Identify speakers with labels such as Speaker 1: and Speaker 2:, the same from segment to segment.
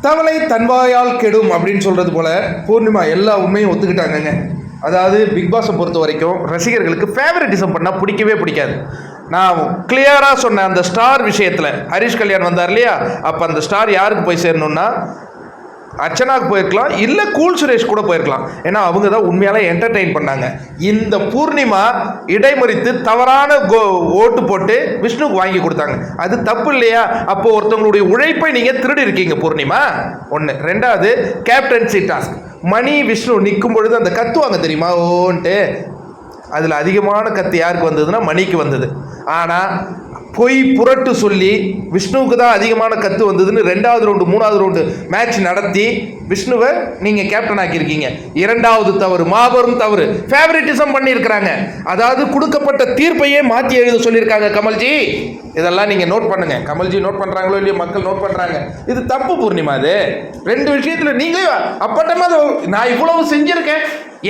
Speaker 1: தவளை தன்வாயால் கெடும் அப்படின்னு சொல்கிறது போல் பூர்ணிமா எல்லா உண்மையும் ஒத்துக்கிட்டாங்கங்க. அதாவது பிக் பாஸை பொறுத்த வரைக்கும் ரசிகர்களுக்கு ஃபேவரட்டிசம் பண்ணால் பிடிக்கவே பிடிக்காது. நான் கிளியராக சொன்னேன், அந்த ஸ்டார் விஷயத்தில் ஹரிஷ் கல்யாண் வந்தார் இல்லையா, அப்போ அந்த ஸ்டார் யாருக்கு போய் சேரணும்னா அர்ச்சனாவுக்கு போயிருக்கலாம், இல்லை கூல் சுரேஷ் கூட போயிருக்கலாம். ஏன்னா அவங்க தான் உண்மையால என்டர்டெயின் பண்ணாங்க. இந்த பூர்ணிமா இடைமறித்து தவறான ஓட்டு போட்டு விஷ்ணுக்கு வாங்கி கொடுத்தாங்க. அது தப்பு இல்லையா? அப்போ ஒருத்தவங்களுடைய உழைப்பை நீங்கள் திருடி இருக்கீங்க பூர்ணிமா. ஒன்று. ரெண்டாவது, கேப்டன்சி டாஸ்க். மணி விஷ்ணு நிற்கும் பொழுது அந்த கத்துவாங்க தெரியுமா, ஓன்ட்டு. அதில் அதிகமான கத்து யாருக்கு வந்ததுன்னா மணிக்கு வந்தது. ஆனால் பொய் புரட்டு சொல்லி விஷ்ணுவுக்கு தான் அதிகமான கத்து வந்ததுன்னு 2வது ரவுண்டு 3வது ரவுண்டு மேட்ச் நடத்தி விஷ்ணுவை நீங்கள் கேப்டன் ஆக்கியிருக்கீங்க. 2வது தவறு, மாபெரும் தவறு. ஃபேவரட்டிசம் பண்ணியிருக்கிறாங்க. அதாவது கொடுக்கப்பட்ட தீர்ப்பையே மாற்றி எழுத சொல்லியிருக்காங்க கமல்ஜி. இதெல்லாம் நீங்கள் நோட் பண்ணுங்க. கமல்ஜி நோட் பண்ணுறாங்களோ இல்லையோ, மக்கள் நோட் பண்ணுறாங்க. இது தப்பு பூர்ணிமா. அது 2 விஷயத்தில் நீங்கள் அப்பட்டமாக நான் இவ்வளவு செஞ்சுருக்கேன்,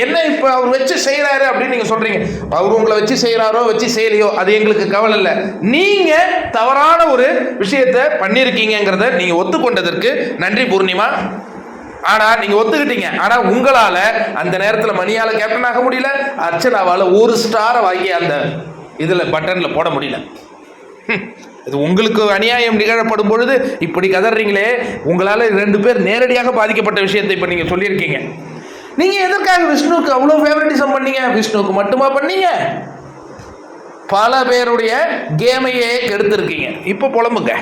Speaker 1: என்ன இப்போ அவர் வச்சு செய்கிறாரு அப்படின்னு நீங்கள் சொல்கிறீங்க. அவர் உங்களை வச்சு செய்கிறாரோ வச்சு செய்யலையோ அது எங்களுக்கு கவலை இல்லை. நீங்கள் தவறான ஒரு விஷயத்தை பண்ணியிருக்கீங்கிறத நீங்கள் ஒத்துக்கொண்டதற்கு நன்றி பூர்ணிமா. ஆனால் நீங்கள் ஒத்துக்கிட்டீங்க. ஆனால் உங்களால் அந்த நேரத்தில் மணியால் கேப்டன் ஆக முடியல, அர்ச்சனாவால் ஒரு ஸ்டாரை வாங்கி அந்த இதில் பட்டனில் போட முடியல. இது உங்களுக்கு அநியாயம் நிகழப்படும் பொழுது இப்படி கதறீங்களே. உங்களால் 2 பேர் நேரடியாக பாதிக்கப்பட்ட விஷயத்தை இப்போ நீங்கள் சொல்லியிருக்கீங்க. நீங்கள் எதற்காக விஷ்ணுவுக்கு அவ்வளோ ஃபேவரட்டிசம் பண்ணீங்க? விஷ்ணுவுக்கு மட்டுமா பண்ணீங்க? பல பேருடைய கேமையே கெடுத்துருக்கீங்க. இப்போ புலம்புங்க.